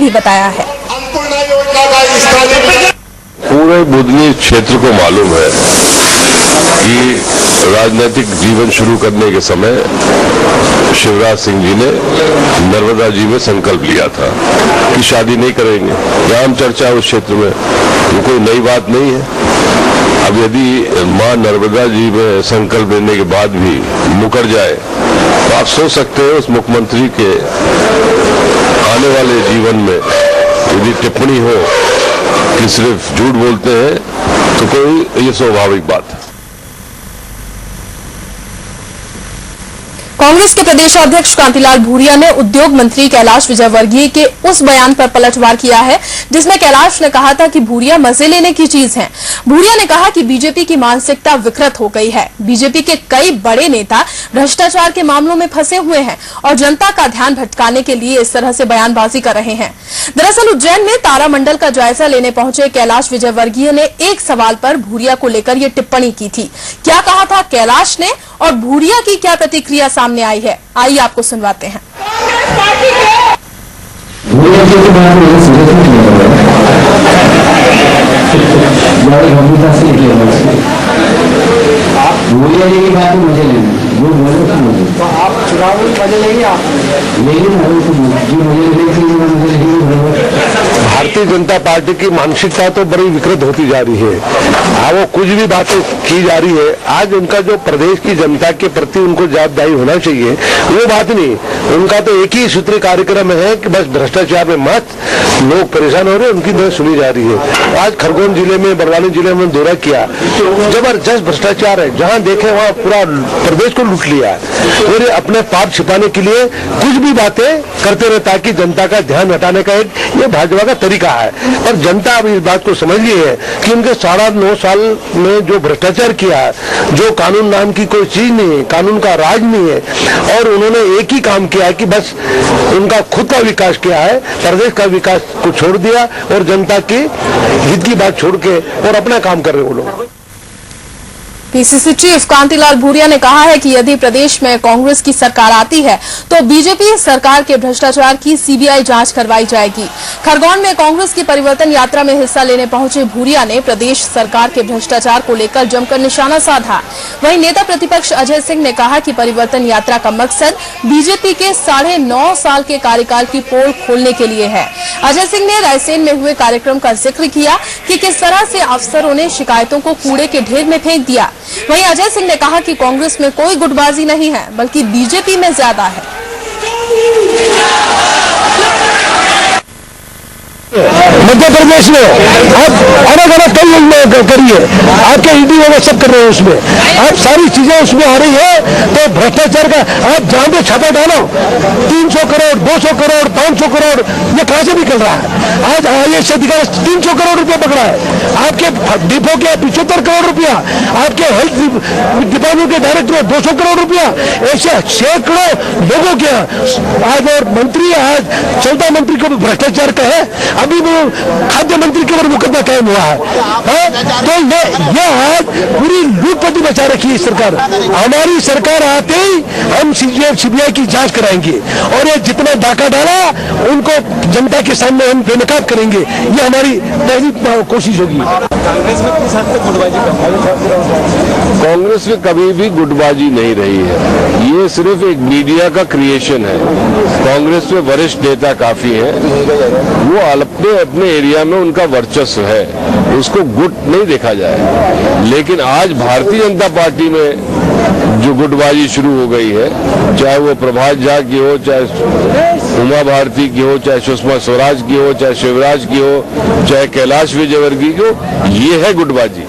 भी बताया है। पूरे बुदनी क्षेत्र को मालूम है कि राजनीतिक जीवन शुरू करने के समय शिवराज सिंह जी ने नर्मदा जी में संकल्प लिया था कि शादी नहीं करेंगे। राम चर्चा उस क्षेत्र में वो कोई नई बात नहीं है। अब यदि मां नर्मदा जी में संकल्प लेने के बाद भी मुकर जाए तो आप सोच सकते हैं उस मुख्यमंत्री के आने वाले जीवन में यदि टिप्पणी हो कि सिर्फ झूठ बोलते हैं तो कोई ये स्वाभाविक बात है। कांग्रेस के प्रदेश अध्यक्ष कांतिलाल भूरिया ने उद्योग मंत्री कैलाश विजयवर्गीय के उस बयान पर पलटवार किया है जिसमें कैलाश ने कहा था कि भूरिया मजे लेने की चीज है। भूरिया ने कहा कि बीजेपी की मानसिकता विकृत हो गई है। बीजेपी के कई बड़े नेता भ्रष्टाचार के मामलों में फंसे हुए हैं और जनता का ध्यान भटकाने के लिए इस तरह से बयानबाजी कर रहे हैं। दरअसल उज्जैन में तारामंडल का जायजा लेने पहुंचे कैलाश विजयवर्गीय ने एक सवाल पर भूरिया को लेकर ये टिप्पणी की थी। क्या कहा था कैलाश ने और भूरिया की क्या प्रतिक्रिया सामने आई है, आइए आपको सुनवाते हैं। भूरिया जी की बात मुझे लेना वो बोले तो मुझे तो आप चुनाव में मजे लेंगे आप लेकिन भारतीय जनता पार्टी की मानसिकता तो बड़ी विकृत होती जा रही है। वो कुछ भी बातें की जा रही है। आज उनका जो प्रदेश की जनता के प्रति उनको जवाबदारी होना चाहिए वो बात नहीं। उनका तो एक ही सूत्री कार्यक्रम है कि बस भ्रष्टाचार में मत लोग परेशान हो रहे हैं, उनकी बात सुनी जा रही है। आज खरगोन जिले में बड़वानी जिले में दौरा किया, जबरदस्त भ्रष्टाचार है। जहां देखे वहां पूरा प्रदेश को लूट लिया और अपने पाप छिपाने के लिए कुछ भी बातें करते रहे ताकि जनता का ध्यान हटाने का एक ये भाजपा का तरीका है। और जनता अब इस बात को समझ ली है कि उनके 9.5 साल में जो भ्रष्टाचार किया है, जो कानून नाम की कोई चीज नहीं है, कानून का राज नहीं है और उन्होंने एक ही काम किया है कि बस उनका खुद का विकास किया है, प्रदेश का विकास को छोड़ दिया और जनता की हित की बात छोड़ के और अपना काम कर रहे वो लोग। पीसीसी चीफ कांतिलाल भूरिया ने कहा है कि यदि प्रदेश में कांग्रेस की सरकार आती है तो बीजेपी सरकार के भ्रष्टाचार की सीबीआई जांच करवाई जाएगी। खरगोन में कांग्रेस की परिवर्तन यात्रा में हिस्सा लेने पहुंचे भूरिया ने प्रदेश सरकार के भ्रष्टाचार को लेकर जमकर निशाना साधा। वहीं नेता प्रतिपक्ष अजय सिंह ने कहा कि परिवर्तन यात्रा का मकसद बीजेपी के 9.5 साल के कार्यकाल की पोल खोलने के लिए है। अजय सिंह ने रायसेन में हुए कार्यक्रम का जिक्र किया कि किस तरह से अफसरों ने शिकायतों को कूड़े के ढेर में फेंक दिया। वहीं अजय सिंह ने कहा कि कांग्रेस में कोई गुटबाजी नहीं है बल्कि बीजेपी में ज्यादा है। मध्य प्रदेश में आप अलग अलग कई योजना करिए, आपके ईडी वगैरह सब कर रहे हैं, उसमें आप सारी चीजें उसमें आ रही है। तो भ्रष्टाचार का आप जहां पे छापा डालो 300 करोड़ 200 करोड़ 500 करोड़ ये कहां से निकल रहा है। आज आईएएस अधिकारी 300 करोड़ रुपया पकड़ा है, आपके डिपो के 75 करोड़ रुपया, आपके हेल्थ डिपार्टमेंट के डायरेक्टर 200 करोड़ रुपया, ऐसे सैकड़ों लोगों के आज और मंत्री आज चौथा मंत्री को भ्रष्टाचार का है। अभी वो खाद्य मंत्री के ऊपर मुकदमा कायम हुआ है। तो ये आज पूरी लूटपति बचा रखी है सरकार। हमारी सरकार आते ही हम सीबीआई की जांच कराएंगे और ये जितना डाका डाला उनको जनता के सामने हम बेनकाब करेंगे। ये हमारी पहली कोशिश होगी। कांग्रेस में कभी भी गुटबाजी नहीं रही है, ये सिर्फ एक मीडिया का क्रिएशन है। कांग्रेस में वरिष्ठ नेता काफी है, वो अपने एरिया में उनका वर्चस्व है, उसको गुट नहीं देखा जाए। लेकिन आज भारतीय जनता पार्टी में जो गुटबाजी शुरू हो गई है, चाहे वो प्रभात झा की हो, चाहे उमा भारती की हो, चाहे सुषमा स्वराज की हो, चाहे शिवराज की हो, चाहे कैलाश विजयवर्गीय की हो, ये है गुटबाजी।